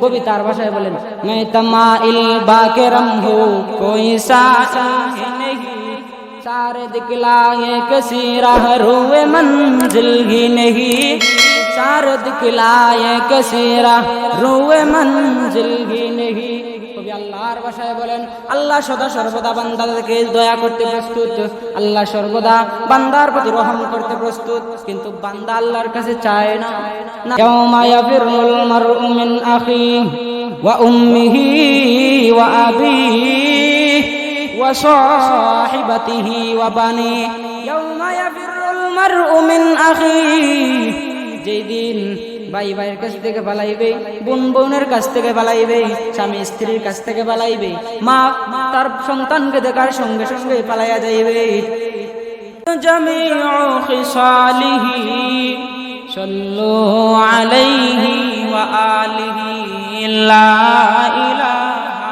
কবি তার ভাষায় বলেন, मैं तमाइल बाकरम हो कोई साइल नहीं, सारे दिखलाए किसी राह रुए मंजिल ही नहीं, सारे दिखलाए किसी राह रुए मंजिल ही नहीं। কবি আল্লাহর ভাষায় বলেন, আল্লাহ সদা সর্বদা বান্দাদেরকে দয়া করতে প্রস্তুত, আল্লাহ সর্বদা বান্দার প্রতি রহম করতে প্রস্তুত, কিন্তু বান্দা আল্লাহর কাছে চায় না। ইয়াউমা ইয়াফিরুল মারউ মিন আখিহি ওয়া উম্মিহি ওয়া আবিহি ওয়া সাহিবাতিহি ওয়া বানিহি, ইয়াউমা ইয়াফিরুল মারউ মিন আখিহি, যেই দিন ভাই ভাইয়ের কাছ থেকে পালাইবে, বোন বোনের কাছ থেকে পালাইবে, স্বামী স্ত্রীর কাছ থেকে পালাইবে, মা তার সন্তানকে দেখার সঙ্গে সঙ্গে পালাইয়া যাইবে। জামিউ খিসালিহি সাল্লু আলাইহি ওয়া আলিহি, লা ইলাহা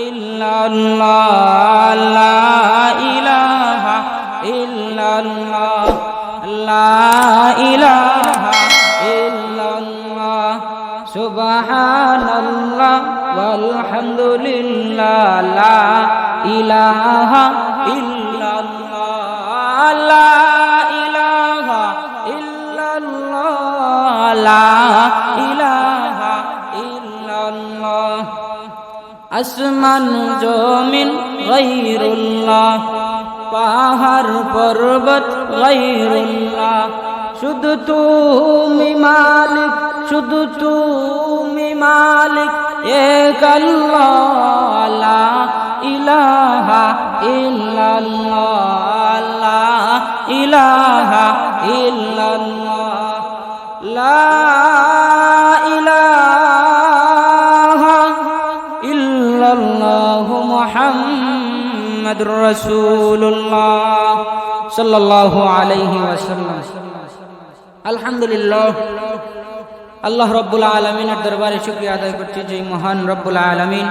ইল্লাল্লাহ, লা ইলাহা ইল্লাল্লাহ, লা ইলাহা সুবহানাল্লাহ ওয়ালহামদুলিল্লাহ, লা ইলাহা ইল্লাল্লাহ, লা ইলাহা ইল্লাল্লাহ, লা ইলাহা ইল্লাল্লাহ। আসমান জমিন গায়রুল্লাহ, পাহাড় পর্বত গায়রুল্লাহ, শুধু তুমি মালিক, শুধু তুমি মালিক, এক আল্লাহ, লা ইলাহা ইল্লাল্লাহ, লা ইলাহা ইল্লাল্লাহ, লা ইলাহা ইল্লাল্লাহু মুহাম্মাদুর রাসূলুল্লাহ সাল্লাল্লাহু আলাইহি ওয়াসাল্লাম। আলহামদুলিল্লাহ, আল্লাহ রব্বুল আলামিনের দরবারে শুকরিয়া আদায় করছি যে মহান রব্বুল আলামিন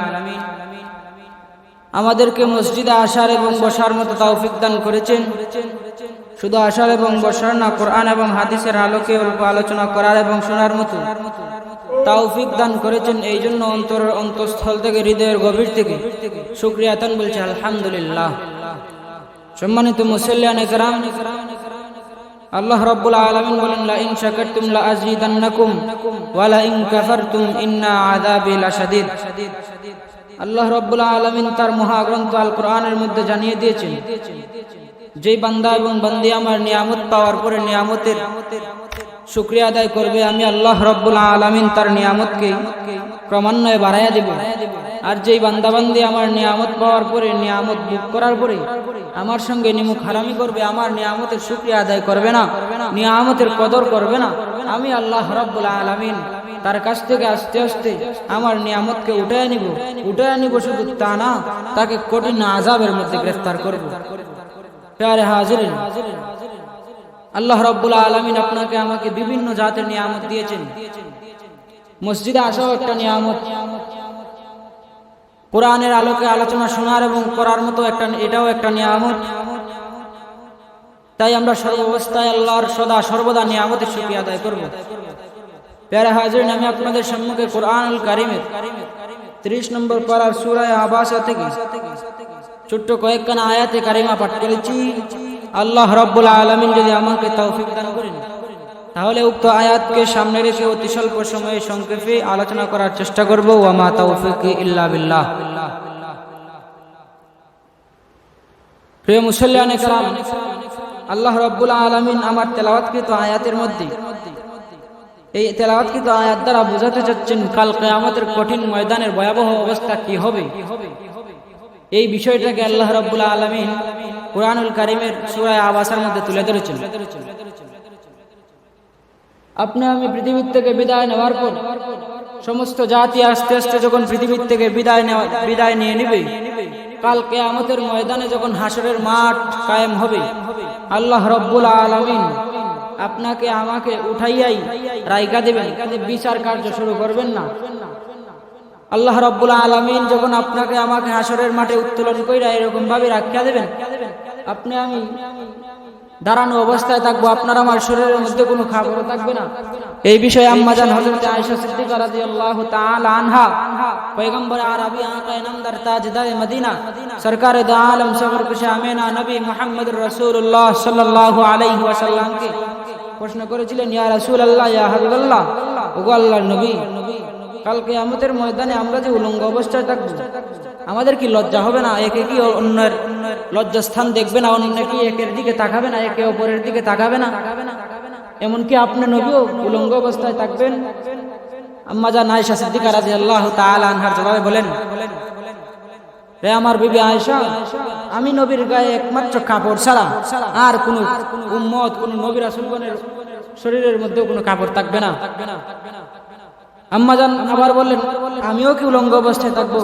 আমাদেরকে মসজিদে আসার এবং বসার মতো তৌফিক দান করেছেন। শুধু আসার এবং বসার না, কোরআন এবং হাদিসের আলোকে অল্প আলোচনা করার এবং শোনার মতো তৌফিক দান করেছেন। এই জন্য অন্তরের অন্তঃস্থল থেকে, হৃদয়ের গভীর থেকে শুকরিয়া আদান বলছি আলহামদুলিল্লাহ। সম্মানিত মুসল্লিয়ানে কেরাম, আল্লাহ রাব্বুল আলামিন বলেন, লা ইন শাকারতুম লা আযীদান্নাকুম ওয়া লা ইন কাফারতুম ইন্না আযাবি লাশাদীদ। আল্লাহ রাব্বুল আলামিন তার মহাগ্রন্থ আল কোরআনের মধ্যে জানিয়ে দিয়েছেন, যেই বান্দা এবং বান্দি আমার নিয়ামত পাওয়ার পরে নিয়ামতের শুকরিয়া আদায় করবে, আমি আল্লাহ রাব্বুল আলামিন তার নিয়ামতকে ক্রমান্বয়ে বাড়াইয়া দেব। আর যেই বান্দা বান্দি আমার নিয়ামত পাওয়ার পরে, নিয়ামত ভোগ করার পরে আমার সঙ্গে নিমুখ হারামি করবে, আমার নিয়ামতের শুকরিয়া আদায় করবে না, নিয়ামতের কদর করবে না, আমি আল্লাহ রাব্বুল আলামিন তার কাছ থেকে আস্তে আস্তে আমার নিয়ামতকে উঠায় নিব। শুধু তা না, তাকে কঠিন আযাবের মধ্যে গ্রেফতার করব। প্যারে হাজিরিন, আল্লাহ রাব্বুল আলামিন আপনাকে আমাকে বিভিন্ন জাতের নিয়ামত দিয়েছেন। মসজিদে আসাও একটা নিয়ামত, কোরআনের আলোকে আলোচনা শোনার এবং করার মতো এটাও একটা নিয়ামত। তাই আমরা সর্বাবস্থায় আল্লাহর সদা সর্বদা নিয়ামতের শুকরিয়া আদায় করব। প্যারা হাজিরিন, আমি আপনাদের সম্মুখে কোরআনুল কারীমের 30 নম্বর পারার সূরা আবাসা থেকে ছোট্ট কয়েকখানা আয়াতে কারিমা পাঠ করেছি। আল্লাহ রাব্বুল আলামিন যদি আমাকে তৌফিক দান করেন, তাহলে উক্ত আয়াতকে সামনে রেখে অতি স্বল্প সময়ে সংক্ষেপে আলোচনা করার চেষ্টা করব। ওয়া মা তাওফীকি ইল্লা বিল্লাহ। প্রিয় মুসল্লিয়ানে কেরাম, আল্লাহ রাব্বুল আলামিন আমার তেলাওয়াতকৃত আয়াতের মধ্যে, এই তেলাওয়াতকৃত আয়াত দ্বারা বোঝাতে চাচ্ছেন কাল কিয়ামতের কঠিন ময়দানের ভয়াবহ অবস্থা কি হবে। এই বিষয়টাকে আল্লাহ রাব্বুল আলামিন কোরআনুল কারীমের সূরা আবাসার মধ্যে তুলে ধরেছেন। আপনি আমি পৃথিবীর থেকে বিদায় নেওয়ার পর সমস্ত জাতি আস্তে আস্তে যখন পৃথিবীর থেকে বিদায় নিয়ে নেবে, কাল কিয়ামতের ময়দানে যখন হাসরের মাঠ কায়েম হবে, আল্লাহ রাব্বুল আলামিন আপনাকে আমাকে উঠাইয়াই রাইখা দেবেন, বিচার কার্য শুরু করবেন না। আল্লাহ রাব্বুল আলামিন যখন আপনাকে আমাকে হাসরের মাঠে উত্তোলন কইরা এরকম ভাবে রাখিয়া দেবেন, আপনি আমি দাঁড়ানো অবস্থায় থাকবো, আপনার আমার শরীরের মধ্যে কোনো খাবারও থাকবে না। এই বিষয়ে আম্মাজান হযরত আয়েশা সিদ্দিকা রাদিয়াল্লাহু তাআলা আনহা পয়গম্বর আরবি আকা ইনামদার তাজদার মদিনা সরকারে দো আলম সগর কুশা আমেনা নবী মুহাম্মদুর রাসূলুল্লাহ সাল্লাল্লাহু আলাইহি ওয়াসাল্লামকে প্রশ্ন করেছিলেন, ইয়া রাসূলুল্লাহ, ইয়া হাবিবাল্লাহ, ওগো আল্লাহর নবী, কাল কিয়ামতের ময়দানে আমরা যে উলঙ্গ অবস্থায় থাকবো, আমাদের কি লজ্জা হবে না? একে কি অন্যের লজ্জাস্থান দেখবে না? অন্য কি একের দিকে তাকাবে না? একে অপরের দিকে তাকাবে না? এমনকি আপনি নবীও উলঙ্গ অবস্থায় থাকবেন? আম্মাজান আয়েশা সিদ্দিকা রাদিয়াল্লাহু তাআলা আনহার জবাবে বলেন, রে আমার বিবি আয়েশা, আমি নবীর গায়ে একমাত্র কাপড় ছাড়া আর কোন উম্মত, কোন নবী রাসূলগণের শরীরের মধ্যে কোনো কাপড় থাকবে না। আম্মাজান আবার বললেন, আমিও কি উলঙ্গ অবস্থায় থাকবো?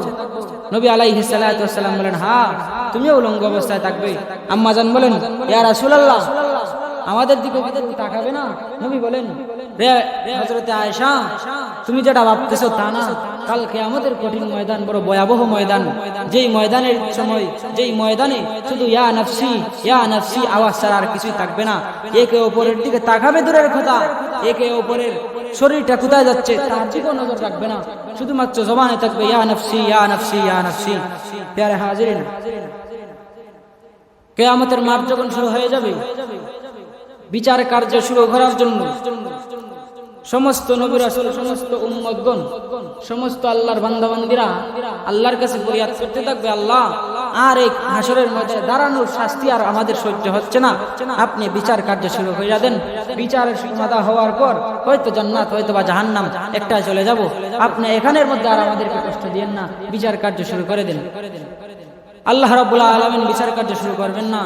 নবী আলাইহিস সালাতু ওয়াস সালাম বলেন, হ্যাঁ, তুমিও উলঙ্গ অবস্থায় থাকবে। আম্মাজান বলেন, ইয়া রাসূলুল্লাহ, আমাদের দিকে তাকাবে না? নবী বলেন, রে হযরত আয়েশা, তুমি যেটা ভাবতেছো তা না। কাল কিয়ামতের কঠিন ময়দান বড় ভয়াবহ ময়দান, যেই ময়দানের সময়, যেই ময়দানে শুধু ইয়া নাফসি ইয়া নাফসি আওয়াজ ছাড়া আর কিছুই থাকবে না। একে অপরের দিকে তাকাবে দূরের কথা, একে অপরের শরীরটা কোথায় যাচ্ছে তার দিকেও নজর রাখবে না, শুধুমাত্র জবানে থাকবে ইয়া নাফসি ইয়া নাফসি ইয়া নাফসি। প্যারে হাজিরিন, কিয়ামতের মাঠ যখন শুরু হয়ে যাবে, বিচার কার্য শুরু করার জন্য সমস্ত নবী রাসূল, সমস্ত উম্মতগণ, সমস্ত আল্লাহর বান্দাবান্দিরা আল্লাহর কাছে ফরিয়াদ করতে থাকবে, আল্লাহ, আর এই হাসরের ময়দানে দাঁড়ানোর শাস্তি আর আমাদের সহ্য হচ্ছে না, আপনি বিচার কার্য শুরু করে দেন। বিচারের সমাধা হওয়ার পর হয়তো জান্নাত হয়তো বা জাহান্নাম একটাই চলে যাব, আপনি এখানের মধ্যে আর আমাদেরকে কষ্ট দিয়েন না, বিচার কার্য শুরু করে দেন। আল্লাহ রাব্বুল আলামিন বিচার কার্য শুরু করবেন না।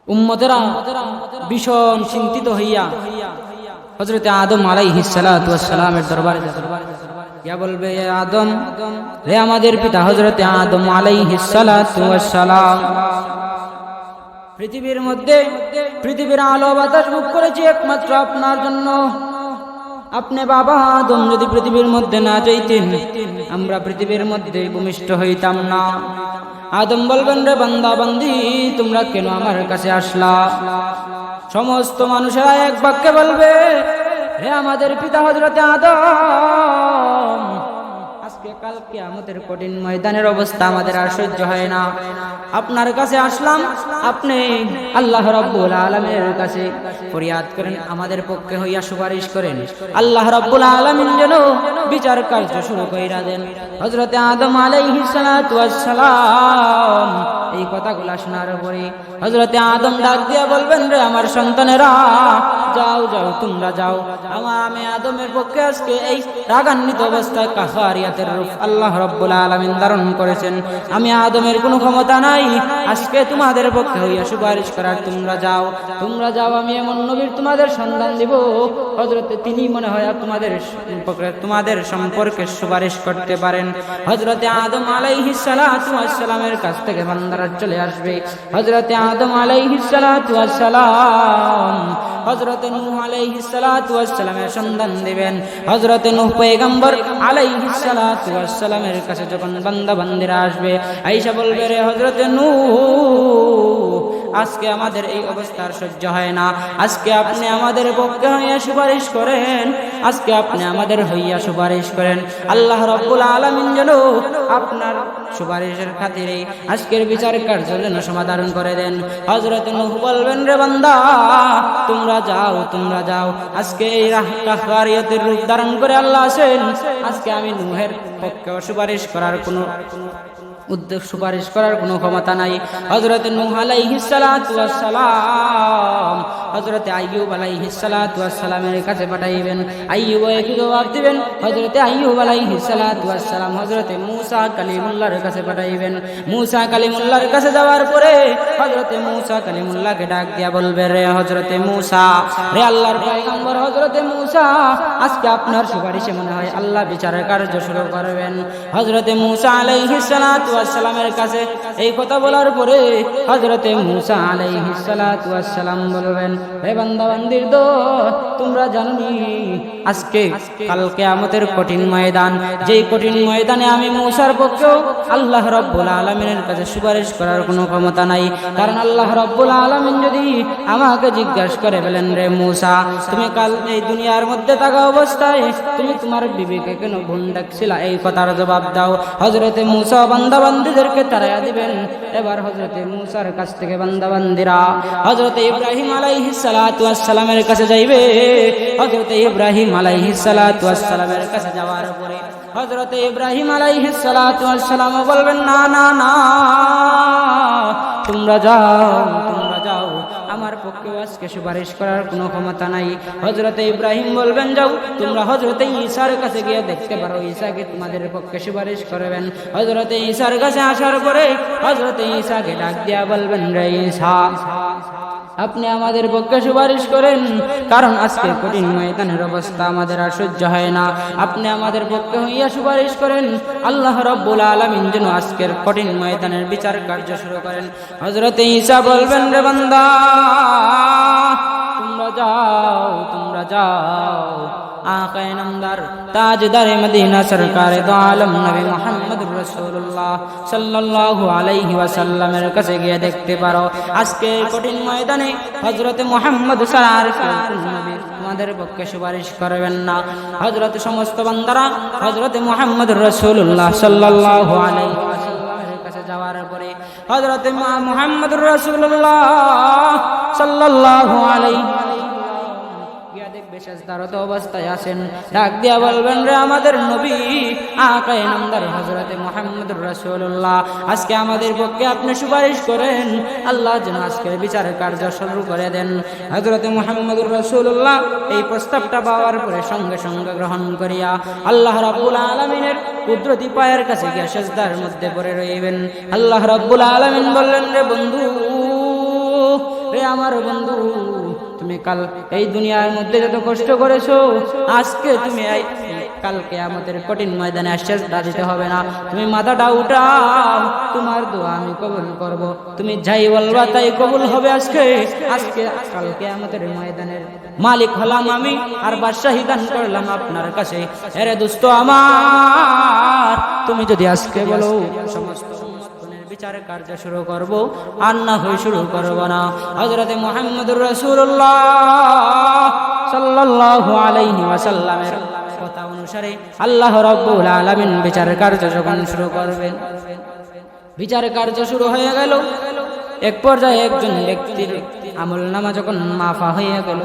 উম্মতেরা ভীষণ চিন্তিত হইয়া হযরত আদম আলাইহিস সালাতু ওয়াস সালামের দরবারে ইয়া বলবে, আদম, হে আমাদের পিতা হযরত আদম আলাইহিস সালাতু ওয়াস সালাম, পৃথিবীর মধ্যে পৃথিবীর আলো বাতাস ভোগ করেছি একমাত্র আপনার জন্য। আপনি বাবা আদম যদি পৃথিবীর মধ্যে না যাইতেন, আমরা পৃথিবীর মধ্যে ভূমিষ্ঠ হইতাম না। আদম বলবেন, রে বান্দা বান্দি, তোমরা কেন আমার কাছে আসলা? সমস্ত মানুষেরা এক বাক্যে বলবে, হে আমাদের পিতা হযরত আদম, আজকে কাল কিয়ামতের কঠিন ময়দানের অবস্থা আমাদের আর সহ্য হয় না, আপনার কাছে আসলাম, আপনি আল্লাহ রাব্বুল আলামিনের কাছে ফরিয়াদ করেন, আমাদের পক্ষে হইয়া সুপারিশ করেন, আল্লাহ রাব্বুল আলামিন যেন বিচার কার্য শুরু কইরা দেন। হযরত আদম আলাইহিস সালাতু ওয়াস সালাম এই কথাগুলো শোনার পরে হযরত আদম ডাক দিয়া বলবেন, রে আমার সন্তানেরা, যাও যাও, তোমরা যাও, আমি আদমের পক্ষে আজকে এই রাগান্বিত অবস্থায় কাফারিয়াতের রূপ আল্লাহ রাব্বুল আলামিন ধারণ করেছেন, আমি আদমের কোনো ক্ষমতা নাই আজকে তোমাদের পক্ষে হইয়া সুপারিশ করার, তোমরা যাও, তোমরা যাও, আমি এমন নবীর তোমাদের সন্ধান দিব হযরতে তিনি মনে হয় তোমাদের সম্পর্কে সুপারিশ করতে পারেন। হযরতে আদম আলাইহিস সালাতু ওয়াস সালামের কাছ থেকে বান্দারা চলে আসবে। হযরতে আদম আলাইহিস সালাতু ওয়াস সালাম হযরতে নূহ আলাইহিস সালাতু ওয়াস সালামের সন্ধান দিবেন। হযরতে নূহ পয়গম্বর আলাইহিস সালাতু ওয়াস সালামের কাছে যখন বান্দা বান্দিরা আসবে, আয়েশা বলবে, রে হযরতে নূহ, আজকে আমাদের এই অবস্থার সহ্য হয় না, আজকে আপনি আমাদের পক্ষে হইয়া সুপারিশ করেন, আজকে আপনি আমাদের হইয়া সুপারিশ করেন, আল্লাহ রাব্বুল আলামিন যেন আপনার সুপারিশের খাতিরে আজকের বিচার কার্য যেন সমাধান করে দেন। হযরত নূহ বলবেন, রে বান্দা, তোমরা যাও, তোমরা যাও, আজকে এই কাফারিয়াতের রূপ ধারণ করে আল্লাহ আছেন, আজকে আমি নূহের পক্ষে সুপারিশ করার কোনো সুপারিশ করার কোনো ক্ষমতা নাই। হযরত নূহ আলাইহিস সালাতু ওয়াস সালাম হযরত আইয়ুব আলাইহিস সালাতু ওয়াস সালামের কাছে পাঠাইবেন, আইয়ুব একই জবাব দিবেন। হযরত আইয়ুব আলাইহিস সালাতু ওয়াস সালাম হযরত মূসা কালিমুল্লাহর কাছে পাঠাইবেন। মূসা কালিমুল্লাহর কাছে যাওয়ার পরে হযরত মূসা কালিমুল্লাহকে ডাক দিয়া বলবে, রে হযরত মূসা, রে আল্লাহর পয়গম্বর হযরত মূসা, আজকে আপনার সুপারিশে মনে হয় আল্লাহ বিচারের কার্য শুরু করবেন। হযরত মূসা আলাইহিস সালাতু ওয়াস সালামের কাছে এই কথা বলার পরে হযরত মূসা মুসা আলাইহিস সালাতু ওয়াস সালাম বলবেন, হে বান্দাবান্দির দল, তোমরা জানোনি আজকে কাল কিয়ামতের কঠিন ময়দান, যেই কঠিন ময়দানে আমি মুসার পক্ষেও আল্লাহ রাব্বুল আলামিনের কাছে সুপারিশ করার কোনো ক্ষমতা নাই। কারণ আল্লাহ রাব্বুল আলামিন যদি আমাকে জিজ্ঞাসা করে বলেন, রে মুসা, তুমি কাল এই দুনিয়ার মধ্যে থাকা অবস্থায় তুমি তোমার বিবিকে কেন বোন ডাকছিলা, এই কথার জবাব দাও। হযরতে মুসা বান্দাবান্দীদেরকে তাড়াইয়া দিবেন। এবার হযরতে মুসার কাছ থেকে বান্দাবান্দীরা হযরতে ইব্রাহিম আলাইহিস সালাতু ওয়াস সালামের কাছে যাইবে। হযরতে ইব্রাহিম আলাইহিস সালাতু ওয়াস সালামের কাছে যাওয়ার পরে হযরতে ইব্রাহিম আলাইহিস সালাতু ওয়াস সালাম বলবেন, না না না, তোমরা যাও, আমার পক্ষে আজকে সুপারিশ করার কোনো ক্ষমতা নাই। হযরতে ইব্রাহিম বলবেন, যাও তোমরা হযরতে ঈসার কাছে গিয়ে দেখতে পারো, ঈসাকে তোমাদের পক্ষে সুপারিশ করবেন। হযরতে ঈসার কাছে আসার পরে হযরতে ঈসাকে ডাক দিয়া বলবেন, রে ঈসা, আপনি আমাদের পক্ষে সুপারিশ করেন, কারণ আজকে কঠিন ময়দানের অবস্থা আমাদের আর সহ্য হয় না। আপনি আমাদের পক্ষে হইয়া সুপারিশ করেন, আল্লাহ রাব্বুল আলামিন যেন আজকের কঠিন ময়দানের বিচার কার্য শুরু করেন। হযরতে ঈসা বলবেন, রে বান্দা, তোমরা যাও, আকায়ে নামদার তাজদারে মদিনা সরকারে দো আলম নবী মুহাম্মদুর রাসূলুল্লাহ সাল্লাল্লাহু আলাইহি ওয়াসাল্লামের কাছে গিয়ে দেখতে পারো আজকে কঠিন ময়দানে হযরতে মুহাম্মদ সাল্লাল্লাহু নবী তোমাদের পক্ষে সুপারিশ করবেন না। হযরতে সমস্ত বান্দারা হযরতে মুহাম্মদুর রাসূলুল্লাহ সাল্লাল্লাহু আলাইহি ওয়াসাল্লামের কাছে যাওয়ার পরে হযরতে মুহাম্মদুর রাসূলুল্লাহ সাল্লাল্লাহু আলাইহি বেশাজদারত অবস্থায় আছেন, ডাক দিয়া বলবেন, রে আমাদের নবী আকায়ে নামদার হযরতে মুহাম্মদুর রাসূলুল্লাহ, আজকে আমাদের পক্ষে আপনি সুপারিশ করেন, আল্লাহ যেন আজকের বিচার কার্য শুরু করে দেন। হযরতে মুহাম্মদুর রাসূলুল্লাহ এই প্রস্তাবটা পাওয়ার পরে সঙ্গে সঙ্গে গ্রহণ করিয়া আল্লাহ রাব্বুল আলামিনের কুদরতি পায়ের কাছে গিয়ে সিজদার মধ্যে পড়ে রইবেন। আল্লাহ রাব্বুল আলামিন বললেন, রে বন্ধু, রে আমার বন্ধু, তুমি কাল এই দুনিয়ার মধ্যে যত কষ্ট করেছো, আজকে তুমি কাল কিয়ামতের কঠিন ময়দানে সিজদা দিতে হবে না। তুমি মাথাটা উঠাও, তোমার দোয়া আমি কবুল করব, তুমি যাই বলবা তাই কবুল হবে। আজকে কাল কিয়ামতের ময়দানের মালিক হলাম আমি, আর বাদশাহী দান করলাম আপনার কাছে। আরে দোস্ত আমার, তুমি যদি আজকে বলো সমস্ত বিচার কার্য শুরু করব, আর না হয়ে শুরু করব না। হযরতে মুহাম্মদুর রাসূলুল্লাহ সাল্লাল্লাহু আলাইহি ওয়াসাল্লামের কথা অনুসারে আল্লাহ রাব্বুল আলামিন বিচার কার্য যখন শুরু করবেন, বিচার কার্য শুরু হয়ে গেল। এক পর্যায়ে একজন ব্যক্তির আমলনামা যখন মাফা হয়ে গেল,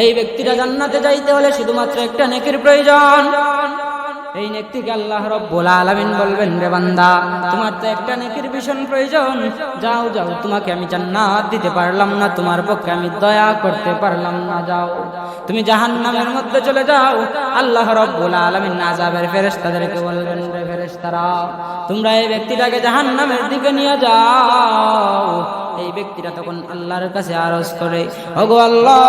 এই ব্যক্তিটা জান্নাতে যাইতে হলে শুধুমাত্র একটা নেকির প্রয়োজন। এই নেকিকে আল্লাহ রাব্বুল আলামিন বলবেন, রে বান্দা, তোমার তো একটা নেকির ভীষণ প্রয়োজন, যাও তোমাকে আমি জান্নাত দিতে পারলাম না, তোমার পক্ষে আমি দয়া করতে পারলাম না, যাও তুমি জাহান্নামের মধ্যে চলে যাও। আল্লাহ রাব্বুল আলামিন আযাবের ফেরেশতাদেরকে বলবেন, রে ফেরেশতারা, তোমরা এই ব্যক্তিটাকে জাহান্নামের দিকে নিয়ে যাও। এই ব্যক্তিটা তখন আল্লাহর কাছে আরজ করে, ওগো আল্লাহ,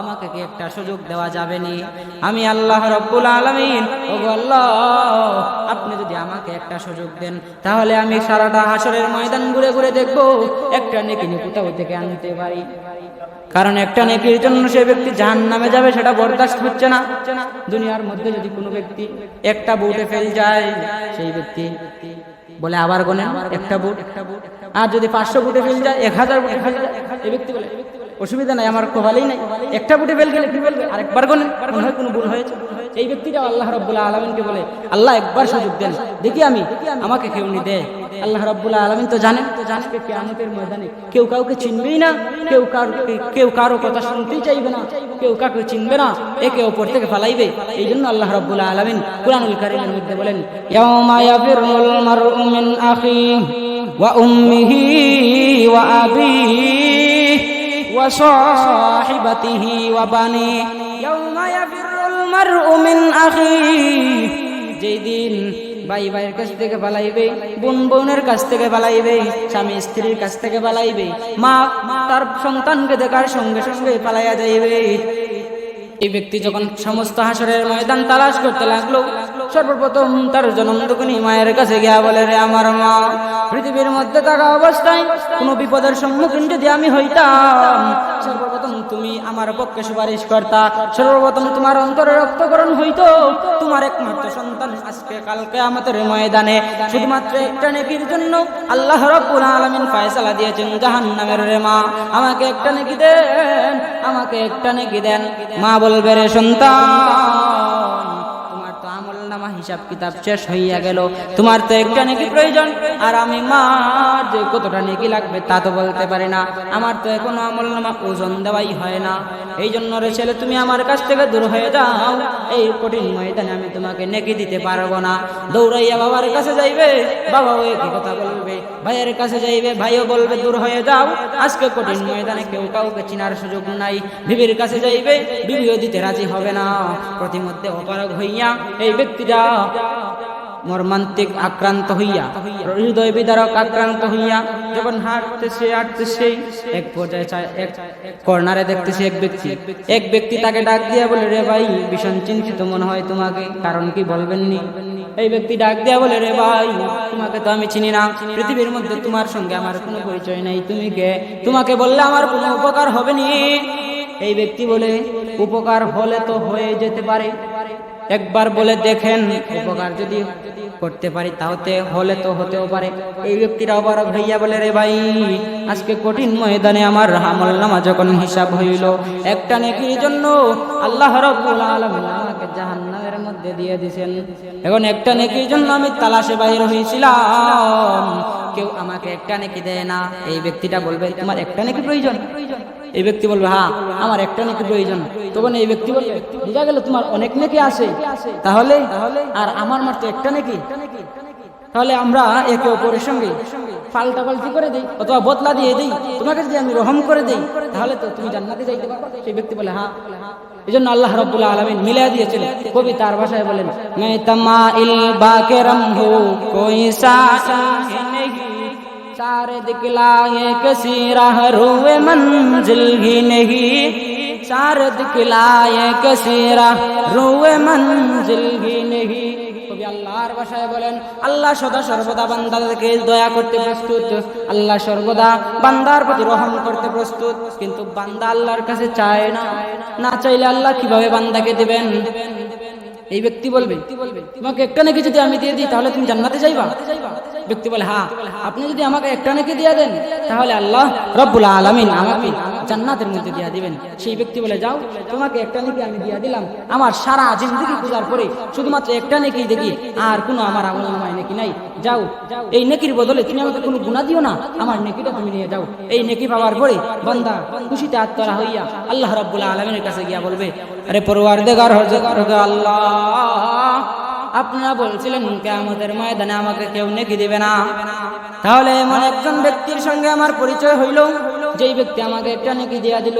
আমাকে কি একটা সুযোগ দেওয়া যাবে নি? আমি আল্লাহ রাব্বুল আলামিন, ওগো আল্লাহ, আপনি যদি আমাকে একটা সুযোগ দেন, তাহলে আমি সারাটা হাসরের ময়দান ঘুরে ঘুরে দেখব একটা নেকি কোথাও থেকে আনতে পারি। কারণ একটা নেকির জন্য সে ব্যক্তি জাহান্নামে যাবে, সেটা বরদাস্ত হচ্ছে না। দুনিয়ার মধ্যে যদি কোনো ব্যক্তি একটা বুটে ফেল যায়, সেই ব্যক্তি বলে আবার গোনেন একটা বুট, আর যদি 500 বুটে ফেল যায়, 1000 বুটে ফেল যায়, এই ব্যক্তি বলে অসুবিধা নাই, আমার কপালেই নাই, একটা বুটে ফেল গেলে কি বলবে, আরেকবার গোনেন, মনে হয় কোনো ভুল হয়েছে। এই ব্যক্তিটা আল্লাহ রাব্বুল আলামিনকে বলে, আল্লাহ একবার সুযোগ দেন, দেখি আমাকে কেউ নি দেয়। আল্লাহ রাব্বুল আলামিন তো জানেন যে কিয়ামতের ময়দানে কেউ কাউকে চিনবেই না, কেউ কারো কথা শুনতেই চাইবে না, কেউ কাউকে চিনবে না, একে অপর থেকে ফালাইবে। এই জন্য আল্লাহ রাব্বুল আলামিন কুরআনুল কারীমের মধ্যে বলেন, ইয়াউমা ইয়াফিরুল মারউ মিন আখিহি ওয়া উম্মিহি ওয়া আবিহি ওয়া সাহিবাতিহি ওয়া বানিহি, ইয়াউমা ইয়াফিরুল মারউ মিন আখিহি, যেই দিন ভাই ভাইয়ের কাছ থেকে পালাইবে, বোন বোনের কাছ থেকে পালাইবে, স্বামী স্ত্রীর কাছ থেকে পালাইবে, মা তার সন্তানকে দেখার সঙ্গে সঙ্গে পালাইয়া যাইবে। এই ব্যক্তি যখন সমস্ত হাসরের ময়দান তালাশ করতে লাগলো, সর্বপ্রথম তার জনমদুকুনি মায়ের কাছে গিয়া বলে, রে আমার মা, পৃথিবীর মধ্যে থাকা অবস্থায় কোনো বিপদের সম্মুখীন যদি আমি হইতাম, সর্বপ্রথম তুমি আমার পক্ষে সুপারিশ করতা, সর্বপ্রথম তোমার অন্তরে রক্তকরণ হইতো, তোমার একমাত্র সন্তান আজকে কালকে আমাদের ময়দানে শুধুমাত্র একটা নেকির জন্য আল্লাহ রাব্বুল আলামিন ফয়সালা দিয়েছেন জাহান্নামের। রে মা, আমাকে একটা নেকি দেন, আমাকে একটা নেকি দেন। মা বলবে, রে সন্তান, তোমার তো আমলনামা হিসাব কিতাব শেষ হইয়া গেল, তোমার তো একটা নেকি প্রয়োজন, আর আমি মা যে কতটা নেকি লাগবে তা তো বলতে পারি না, আমার তো এখনো আমলনামা ওজন দেওয়াই হয় না। এই জন্য রে ছেলে, তুমি আমার কাছ থেকে দূর হয়ে যাও, এই কঠিন ময়দানে আমি তোমাকে নেকি দিতে পারবো না। দৌড়াইয়া বাবার কাছে যাইবে, বাবাও একই কথা বলবে, ভাইয়ের কাছে যাইবে, ভাইও বলবে দূর হয়ে যাও, আজকে কঠিন ময়দানে কেউ কাউকে চিনার সুযোগ নাই। বিবির কাছে যাইবে, বিবিও দিতে রাজি হবে না। প্রতিমধ্যে অপারগ হইয়া এই ব্যক্তিটা মর্মান্তিক আক্রান্ত হইয়া, হৃদয় বিদারক আক্রান্ত হইয়া যখন হাঁটতেছে এক পর্যায়ে এক কর্নারে দেখতেছে এক ব্যক্তি তাকে ডাক দিয়া বলে, রে ভাই, ভীষণ চিন্তিত মনে হয় তোমাকে, কারণ কি বলবেননি? এই ব্যক্তি ডাক দিয়া বলে, রে ভাই, তোমাকে তো আমি চিনি না, পৃথিবীর মধ্যে তোমার সঙ্গে আমার কোনো পরিচয় নাই, তুমি কে? তোমাকে বললে আমার কোনো উপকার হবে নি? এই ব্যক্তি বলে, উপকার হলে তো হয়ে যেতে পারে, একবার বলে দেখেন, উপকার যদি করতে পারি তাহলে হলে তো হতেও পারে। এই ব্যক্তিরা অবাক হইয়া বলে, রে ভাই, আজকে কঠিন ময়দানে আমার আমলনামা যখন হিসাব হইল, একটা নেকির জন্য আল্লাহ রাব্বুল আলামিন আমাকে জাহান্নামের মধ্যে দিয়ে দিবেন। এখন একটা নেকির জন্য আমি তালাশে বাইর হয়েছিলাম, কেউ আমাকে একটা নেকি দেয় না। এই ব্যক্তিটা বলবে, তোমার একটা নেকি প্রয়োজন? এই ব্যক্তি বলবে, হ্যাঁ, আমার একটা নেকি প্রয়োজন। তখন এই ব্যক্তি বলবে, বুঝা গেল তোমার অনেক নেকি আছে, তাহলে আর আমার মাত্র একটা নেকি, তাহলে আমরা একে অপরের সঙ্গে পাল্টাপাল্টি করে দেই অথবা বদলা দিয়ে দেই, তোমাকে যদি আমি রহম করে দেই তাহলে তো তুমি জান্নাতে যাইতে পারবে। সেই ব্যক্তি বলে, হ্যাঁ। এই জন্য আল্লাহ রাব্বুল আলামিন মিলিয়ে দিয়েছিলেন। কবি তার ভাষায় বলেন, मैं तमाइल बाकरम हो कोई साही नहीं, सारे दिखलाए किसी राह रुए मंजिल ही नहीं, सारे दिखलाए किसी राह रुए मंजिल ही नहीं। কবি আল্লাহর ভাষায় বলেন, আল্লাহ সদা সর্বদা বান্দাদেরকে দয়া করতে প্রস্তুত, আল্লাহ সর্বদা বান্দার প্রতি রহম করতে প্রস্তুত, কিন্তু বান্দা আল্লাহর কাছে চায় না, না চাইলে আল্লাহ কিভাবে বান্দাকে দিবেন? এই ব্যক্তি বলবে, তোমাকে একটা নেকি যদি আমি দিয়ে দিই তাহলে তুমি জান্নাতে যাইবা? ব্যক্তি বলে, হ্যাঁ, আপনি যদি আমাকে একটা নেকি দিয়ে দেন তাহলে আল্লাহ রাব্বুল আলামিন আমাকে জান্নাতের মধ্যে দিয়ে দিবেন। সেই ব্যক্তি বলে, যাও, তোমাকে একটা নেকি আমি দিয়ে দিলাম, আমার সারা জিন্দেগি গুজার পরে শুধুমাত্র একটা নেকি দেখি, আর কোনো আমার আমলনামায় নেকি নাই, যাও, এই নেকির বদলে তুমি আমাকে কোনো গুনাহ দিও না, আমার নেকিটা তুমি নিয়ে যাও। এই নেকি পাওয়ার পরে বান্দা খুশিতে আত্মরা হইয়া আল্লাহ রাব্বুল আলামিনের কাছে গিয়া বলবে, আরে পরওয়ারদিগার আল্লাহ, আপনারা বলছিলেন কিয়ামতের ময়দানে আমাকে কেউ নেকি দিবে না, তাহলে এমন একজন ব্যক্তির সঙ্গে আমার পরিচয় হইল, যেই ব্যক্তি আমাকে একটা নেকি দিয়া দিল।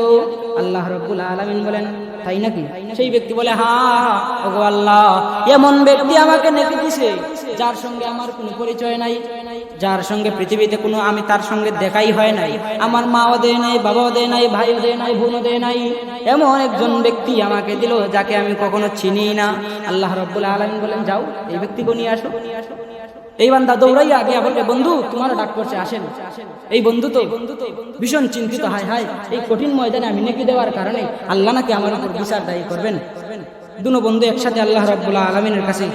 আল্লাহ রাব্বুল আলামিন বলেন, তাই নাকি? সেই ব্যক্তি বলে, হ্যাঁ ওগো আল্লাহ, এমন ব্যক্তি আমাকে নেকি দিছে যার সঙ্গে আমার কোনো পরিচয় নাই, যার সঙ্গে পৃথিবীতে কোনো আমি তার সঙ্গে দেখাই হয় নাই, আমার মাও দেয় নাই, বাবাও দেয় নাই, ভাইও দেয় নাই, বোনও দেয় নাই, এমন একজন ব্যক্তি আমাকে দিল যাকে আমি কখনো চিনি না। আল্লাহ রাব্বুল আলামিন বলেন, যাও, এই ব্যক্তিকে নিয়ে আসো। এই বান্দা দৌড়াইয়া আগে বলবে, বন্ধু তোমারও ডাক করছে, আসেন। এই বন্ধু তো ভীষণ চিন্তিত, হায় হায়, এই কঠিন ময়দানে আমি নেকি দেওয়ার কারণে আল্লাহ নাকি আমার উপর বিচার দায়ী করবেন। দুনো বন্ধু একসাথে আল্লাহ রাব্বুল আলামিনের কাছে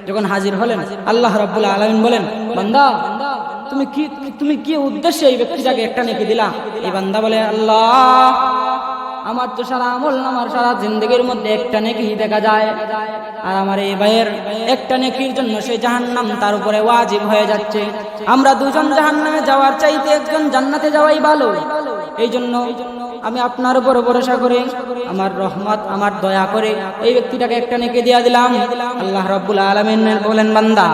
যখন হাজির হলেন, আল্লাহ রাব্বুল আলামিন বলেন, বান্দা তুমি কি উদ্দেশ্যে এই ব্যক্তিটাকে একটা নেকি দিলা? এই বান্দা বলে, আল্লাহ, আমার তো সারা আমলনামার সারা জিন্দেগির মধ্যে একটা নেকি দেখা যায়, আর আমার এই ভাইয়ের একটা নেকির জন্য সে জাহান্নাম তার উপরে ওয়াজিব হয়ে যাচ্ছে। আমরা দুজন জাহান্নামে যাওয়ার চাইতে একজন জান্নাতে যাওয়াই ভালো। এই জন্য আমি আপনার উপর ভরসা করে, আমার রহমত, আমার দয়া করে এই ব্যক্তিটাকে একটা নেকি দিয়া দিলাম। আল্লাহ রাব্বুল আলামিন বলেন, বান্দা,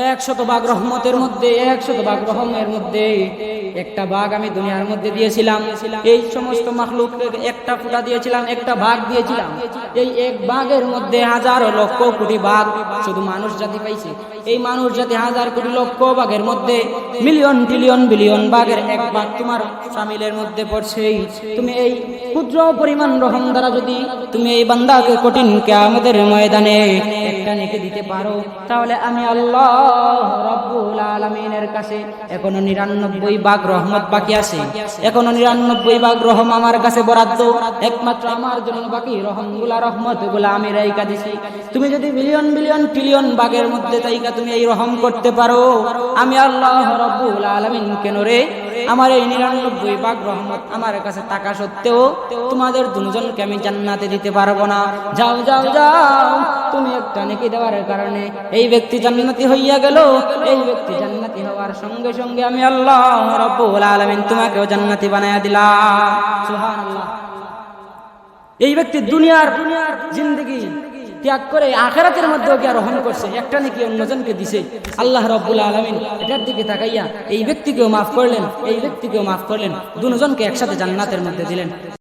100 ভাগ রহমতের মধ্যে, 100 ভাগ রহমের মধ্যে একটা ভাগ আমি দুনিয়ার মধ্যে দিয়েছিলাম। এই সমস্ত মাখলুককে একটা ফুটা দিয়েছিলাম, একটা ভাগ দিয়েছিলাম। এই এক ভাগের মধ্যে হাজার লক্ষ কোটি ভাগ শুধু মানুষ জাতি পাইছে। এই মানুষ জাতি হাজার কোটি লক্ষ ভাগের মধ্যে মিলিয়ন ট্রিলিয়ন বিলিয়ন ভাগের এক ভাগ তোমার শামিলের মধ্যে পড়ছে। তুমি এই ক্ষুদ্র পরিমাণ রহম দ্বারা যদি তুমি এই বান্দাকে কঠিন কিয়ামতের ময়দানে একটা নেকি দিতে পারো, তাহলে আমি আল্লাহ রাব্বুল আলামিনের কাছে এখনো 99 ভাগ রহমত বাকি আছে, এখনো 99 ভাগ রহম আমার কাছে বরাদ্দ, একমাত্র আমার জন্য বাকি রহমগুলা রহমতগুলা আমি রাইখা দিছি। তুমি যদি বিলিয়ন বিলিয়ন ট্রিলিয়ন ভাগের মধ্যে তাইকা তুমি এই রহম করতে পারো, আমি আল্লাহ রাব্বুল আলামিন কেন রে আমার এই 99 ভাগ রহমত আমার কাছে থাকা সত্ত্বেও তোমাদের দুজনকে আমি জান্নাতে দিতে পারবো না? যাও যাও যাও, তুমি একটা নেকি দেওয়ার কারণে এই ব্যক্তি জান্নাতি হইয়া গেল। এই ব্যক্তি জান্নাতি হওয়ার সঙ্গে সঙ্গে আমি আল্লাহ রাব্বুল আলামিন তোমাকেও জান্নাতি বানায়া দিলাম। সুবহানাল্লাহ। এই ব্যক্তি দুনিয়ার জিন্দেগি ত্যাগ করে আখিরাতের মধ্যেও গিয়া রহম করছে, একটা নাকি অন্যজনকে দিছে। আল্লাহ রাব্বুল আলামিন এটার দিকে তাকাইয়া এই ব্যক্তিকেও মাফ করলেন, এই ব্যক্তিকেও মাফ করলেন, দুজনকে একসাথে জান্নাতের মধ্যে দিলেন।